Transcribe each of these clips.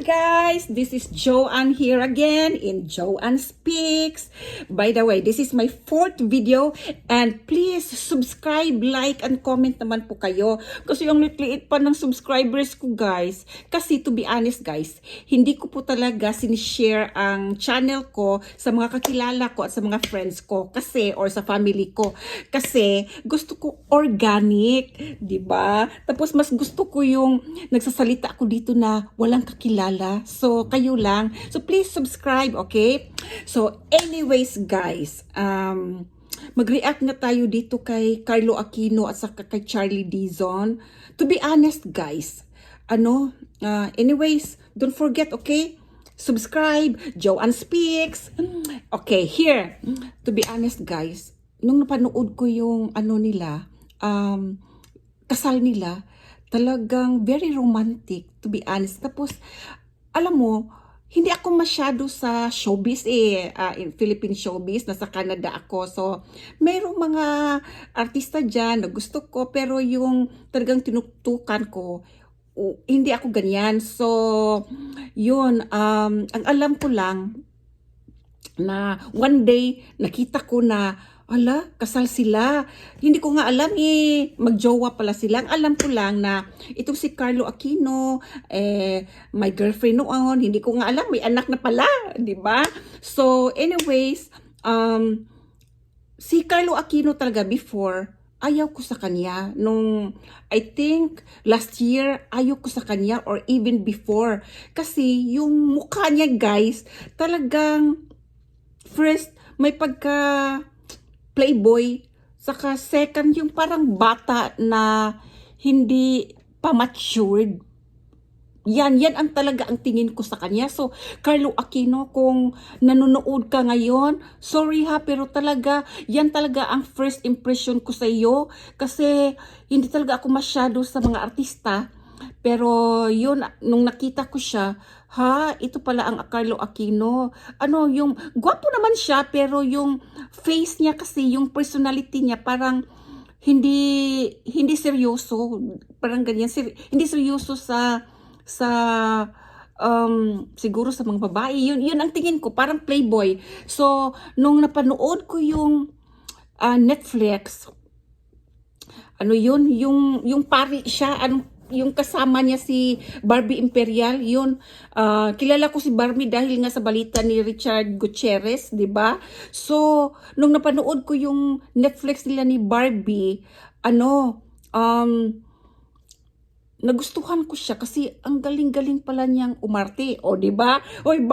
guys, this is Joanne here again in Joanne Speaks. By the way, this is my 4th video and please subscribe, like, and comment naman po kayo kasi yung liit pa ng subscribers ko guys. Kasi to be honest guys, hindi ko po talaga sinishare ang channel ko sa mga kakilala ko at sa mga friends ko kasi or sa family ko kasi gusto ko organic, di ba? Tapos mas gusto ko yung nagsasalita ako dito na walang kakilala. So, kayo lang. So, please subscribe, okay? So, anyways, guys, mag-react na tayo dito kay Carlo Aquino at saka kay Charlie Dizon. To be honest, guys, anyways, don't forget, okay? Subscribe, Joanne Speaks. Okay, here. To be honest, guys, nung napanood ko yung kasal nila, talagang very romantic, to be honest. Tapos, alam mo, hindi ako masyado sa showbiz in Philippine showbiz, nasa Canada ako. So, mayroong mga artista dyan na gusto ko, pero yung talagang tinutukan ko, hindi ako ganyan. So, yun, ang alam ko lang, na one day, nakita ko na, kasal sila. Hindi ko nga alam magjowa pala sila. Ang alam ko lang na itong si Carlo Aquino, my girlfriend noon, hindi ko nga alam, may anak na pala, di ba? So, anyways, si Carlo Aquino talaga before, ayaw ko sa kanya. Nung, I think, last year, ayaw ko sa kanya or even before. Kasi yung mukha niya, guys, talagang, first, may pagka playboy, saka second yung parang bata na hindi pa matured. Yan ang talaga ang tingin ko sa kanya. So, Carlo Aquino, kung nanonood ka ngayon, sorry ha, pero talaga, yan talaga ang first impression ko sa iyo. Kasi, hindi talaga ako masyado sa mga artista. Pero, yun, nung nakita ko siya, ito pala ang Carlo Aquino. Yung, gwapo naman siya, pero yung face niya kasi, yung personality niya, parang, hindi seryoso. Parang ganyan, hindi seryoso siguro sa mga babae. Yun ang tingin ko, parang playboy. So, nung napanood ko yung Netflix, yung pari siya, yung kasama niya si Barbie Imperial, yun, kilala ko si Barbie dahil nga sa balita ni Richard Gutierrez, di ba? So, nung napanood ko yung Netflix nila ni Barbie, nagustuhan ko siya kasi ang galing-galing pala niyang umarte, o di ba? Oy,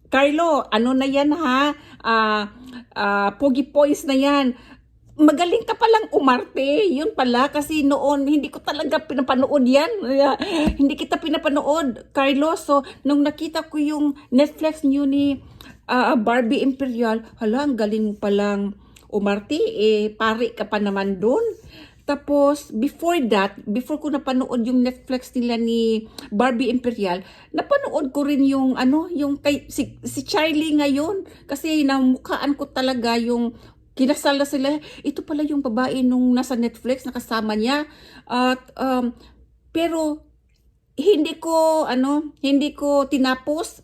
Carlo, na yan ha? Pogi Poise na yan. Magaling ka palang umarte. Yun pala, kasi noon, hindi ko talaga pinapanood yan. Hindi kita pinapanood, Carlo. So, nung nakita ko yung Netflix niyo ni Barbie Imperial, ang galing mo palang umarte. Pari ka pa naman dun. Tapos, before ko napanood yung Netflix nila ni Barbie Imperial, napanood ko rin yung, si Charlie ngayon. Kasi namukhaan ko talaga yung kinasal na sila. Ito pala yung babae nung nasa Netflix, nakasama niya. At, pero, hindi ko tinapos.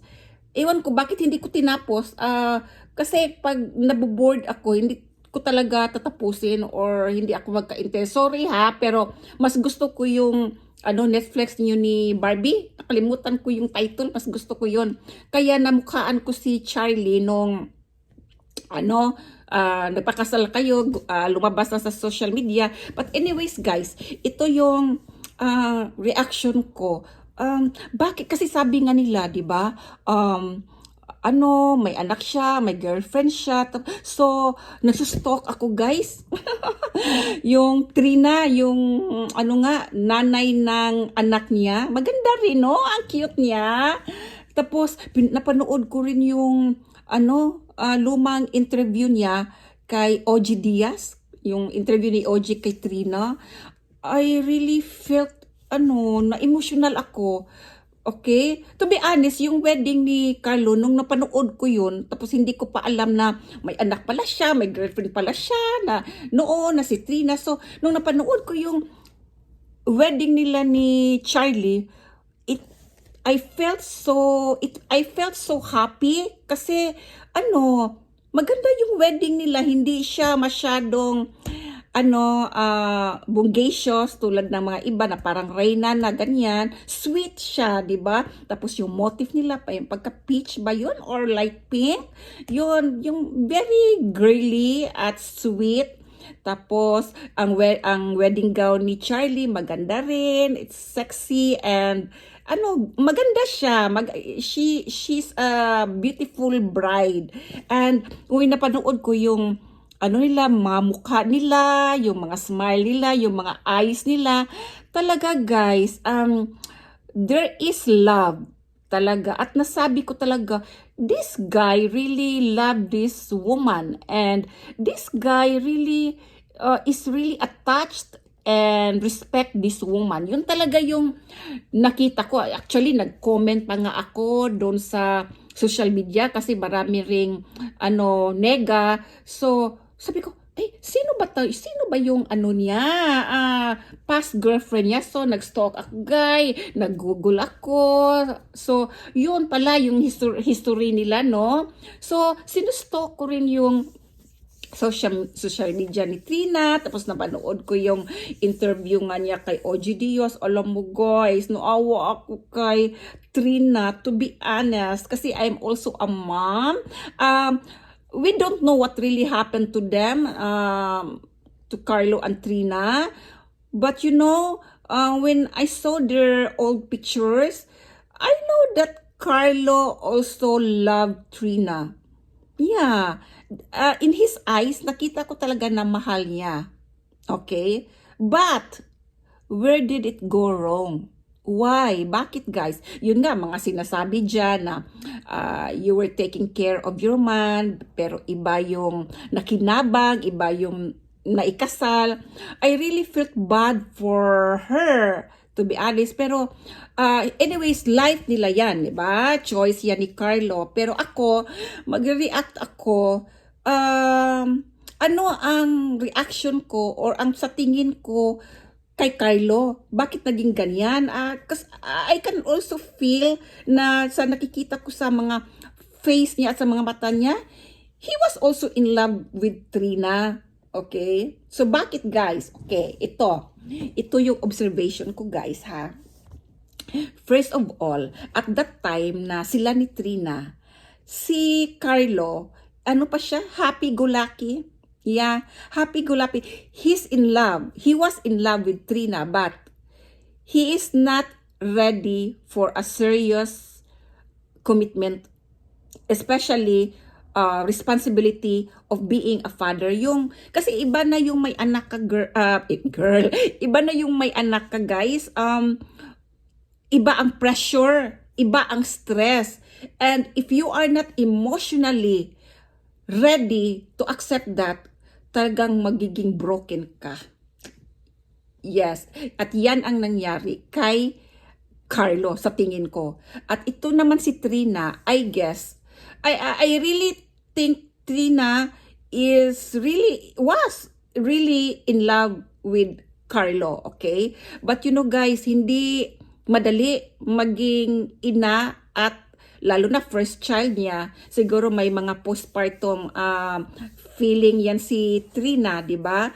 Ewan ko, bakit hindi ko tinapos? Kasi pag naboboard ako, hindi ko talaga tatapusin or hindi ako magka-interest. Sorry ha, pero mas gusto ko yung Netflix niyo ni Barbie. Nakalimutan ko yung title, mas gusto ko yun. Kaya namukhaan ko si Charlie nung nagpakasal kayo, lumabas na sa social media. But anyways guys, ito yung reaction ko. Bakit? Kasi sabi nga nila, di ba? May anak siya, may girlfriend siya. So, nagsustalk ako guys. Yung Trina, yung nanay ng anak niya. Maganda rin, no? Ang cute niya. Tapos, napanood ko rin yung lumang interview niya kay OG Diaz, yung interview ni OG kay Trina. I really felt, na-emotional ako. Okay? To be honest, yung wedding ni Carlo, nung napanood ko yun, tapos hindi ko pa alam na may anak pala siya, may girlfriend pala siya, na si Trina. So, nung napanood ko yung wedding nila ni Charlie, I felt so happy kasi maganda yung wedding nila, hindi siya masyadong bungacious tulad ng mga iba na parang reyna na ganyan. Sweet siya, 'di ba? Tapos yung motif nila pa yung pagka peach ba yun or light pink? Yun, yung very girly at sweet. Tapos ang wedding gown ni Charlie maganda rin. It's sexy and maganda siya. She's a beautiful bride. And kung napanood ko yung nila, mga mukha nila, yung mga smile nila, yung mga eyes nila, talaga guys, there is love talaga. At nasabi ko talaga, this guy really loved this woman and this guy really is really attached and respect this woman. Yun talaga yung nakita ko. Actually, nag-comment pa nga ako doon sa social media kasi marami ring nega. So, sabi ko, sino ba yung niya? Past girlfriend niya. So, nag-stalk ako, guy. Nag-google ako. So, yun pala yung history nila, no? So, sinustalk ko rin yung social media ni Trina, tapos napanood ko yung interview nga niya kay OG Dios. Alam mo guys, naawa ako kay Trina, to be honest, kasi I'm also a mom. We don't know what really happened to them, to Carlo and Trina, but when I saw their old pictures, I know that Carlo also loved Trina. Yeah. In his eyes, nakita ko talaga na mahal niya. Okay? But, where did it go wrong? Why? Bakit guys? Yun nga, mga sinasabi dyan na you were taking care of your man, pero iba yung nakinabang, iba yung naikasal. I really felt bad for her, to be honest. Pero, anyways, life nila yan, di ba? Choice yan ni Carlo. Pero ako, mag-react ako, ano ang reaction ko or ang sa tingin ko kay Carlo? Bakit naging ganyan? Kasi I can also feel na sa nakikita ko sa mga face niya at sa mga mata niya, he was also in love with Trina. Okay? So, bakit guys? Okay, ito yung observation ko guys ha. First of all, at that time na sila ni Trina, si Carlo, pa siya? Happy-go-lucky? Yeah, happy-go-lucky. He's in love. He was in love with Trina, but he is not ready for a serious commitment, especially responsibility of being a father. Kasi iba na yung may anak ka girl. Iba na yung may anak ka guys. Iba ang pressure, iba ang stress. And if you are not emotionally ready to accept that, talagang magiging broken ka. Yes, at yan ang nangyari kay Carlo sa tingin ko. At ito naman si Trina, I guess, I really think Trina was really in love with Carlo, okay? But guys, hindi madali maging ina at lalo na first child niya. Siguro may mga postpartum feeling yan si Trina, di ba?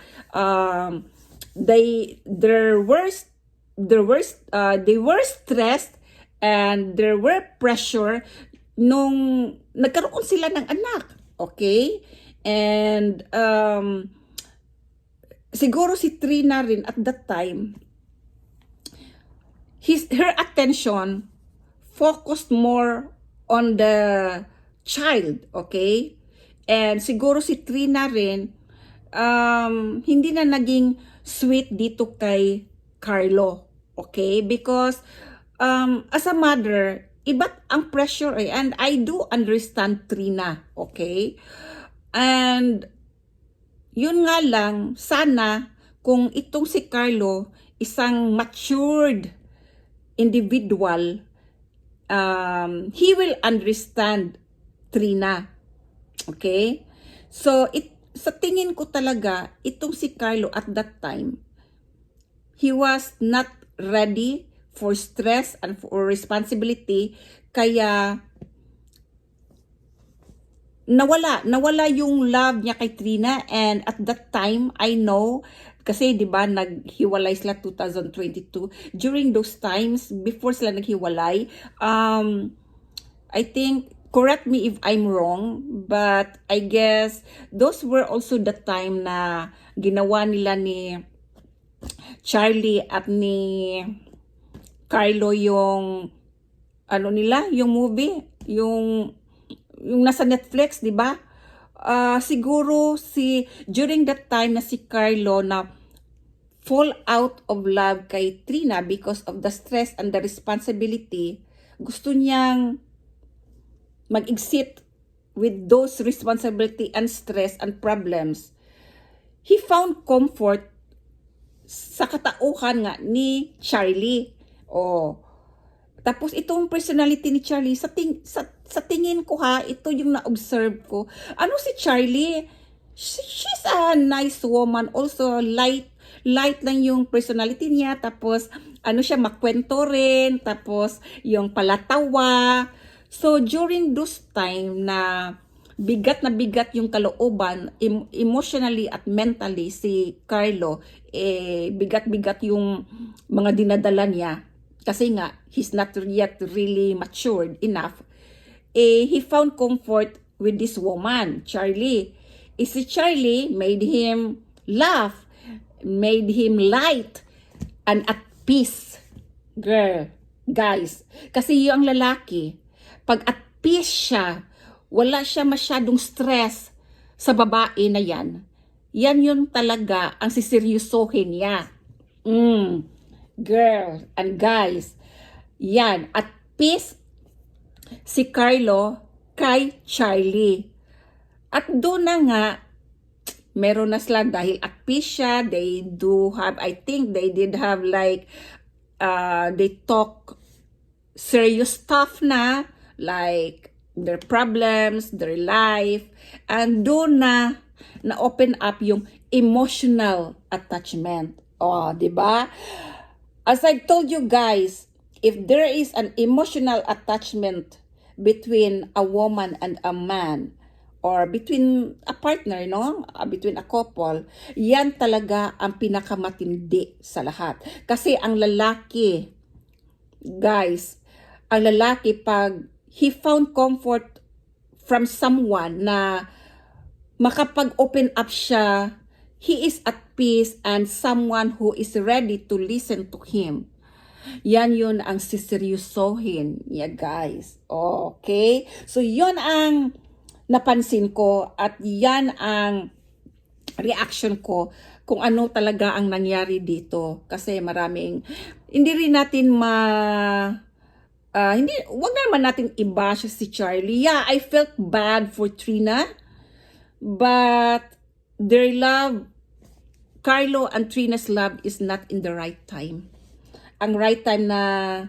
They were stressed and there were pressure nung nagkaroon sila ng anak, okay? And siguro si Trina rin at that time, her attention focused more on the child, okay? And siguro si Trina rin, hindi na naging sweet dito kay Carlo, okay? Because as a mother, iba't ang pressure and I do understand Trina, okay? And yun nga lang, sana kung itong si Carlo, isang matured individual, he will understand Trina. Okay? So, sa tingin ko talaga, itong si Carlo at that time, he was not ready for stress and for responsibility, kaya nawala yung love niya kay Trina. And at that time, I know, kasi 'di ba naghiwalay sila 2022. During those times, before sila naghiwalay, I think, correct me if I'm wrong, but I guess those were also the time na ginawa nila ni Charlie at ni Carlo yung ano nila, yung movie, yung nasa Netflix, 'di ba? Siguro during that time na si Carlo na fall out of love kay Trina because of the stress and the responsibility, gusto niyang mag-exit with those responsibility and stress and problems. He found comfort sa katauhan nga ni Charlie. Tapos itong personality ni Charlie, sa tingin ko ha, ito yung na-observe ko. Ano si Charlie? She's a nice woman, also light lang yung personality niya, tapos ano siya, makwento rin, tapos yung palatawa. So during those time na bigat yung kalooban, emotionally at mentally, si Carlo, bigat yung mga dinadala niya, kasi nga he's not yet really matured enough. He found comfort with this woman, Charlie. Si Charlie made him laugh, made him light and at peace. Girl, guys, kasi yung lalaki, pag at peace siya, wala siya masyadong stress sa babae na yan. Yan yun talaga ang siseryosohin niya. Girl and guys, yan, at peace si Carlo kay Charlie. At doon na nga, meron na sila dahil at peace siya. They do have, I think they did have like, they talk serious stuff na, like their problems, their life. And doon na open up yung emotional attachment. Di ba? As I told you guys, if there is an emotional attachment between a woman and a man, or between a partner, no? Between a couple, yan talaga ang pinakamatindi sa lahat. Kasi ang lalaki, guys, ang lalaki pag he found comfort from someone na makapag-open up siya, he is at peace and someone who is ready to listen to him. Yan yun ang siseryosohin niya, guys. Okay? So, yun ang napansin ko at yan ang reaction ko kung ano talaga ang nangyari dito. Kasi maraming, hindi rin natin wag naman natin i-bash si Charlie. Yeah, I felt bad for Trina, but their love, Carlo and Trina's love is not in the right time. Ang right time na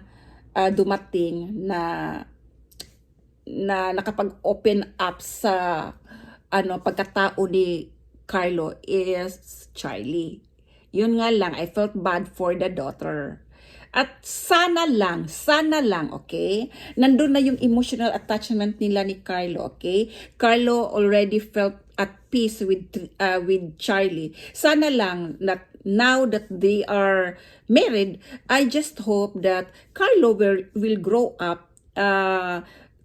dumating na nakapag-open up sa pagkatao ni Carlo is Charlie. Yun nga lang, I felt bad for the daughter. At sana lang, okay? Nandun na yung emotional attachment nila ni Carlo, okay? Carlo already felt at peace with Charlie. Sana lang that now that they are married, I just hope that Carlo will grow up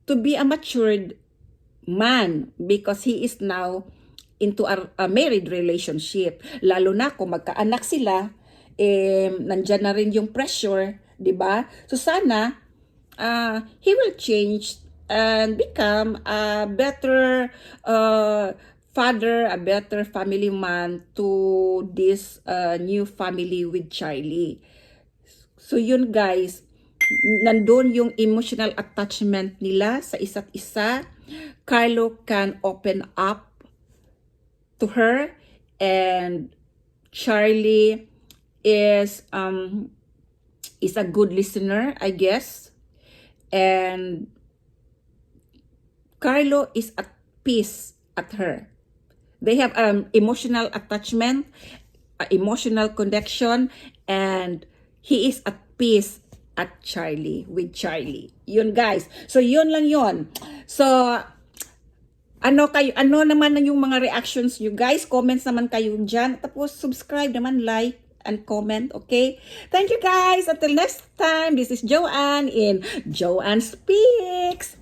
to be a matured man because he is now into a married relationship. Lalo na kung magkaanak sila, nandyan na rin yung pressure, di ba? So sana, he will change and become a better father, a better family man to this new family with Charlie. So yun guys, nandun yung emotional attachment nila sa isa't isa. Carlo can open up to her and Charlie is a good listener, I guess. And Carlo is at peace at her. They have emotional attachment, emotional connection, and he is at peace at Charlie with Charlie. Yun guys. So yun lang yun. So ano naman yung mga reactions you guys? Comments naman kayo dyan. Tapos subscribe naman, like and comment, okay? Thank you guys. Until next time, this is Joanne in Joanne Speaks.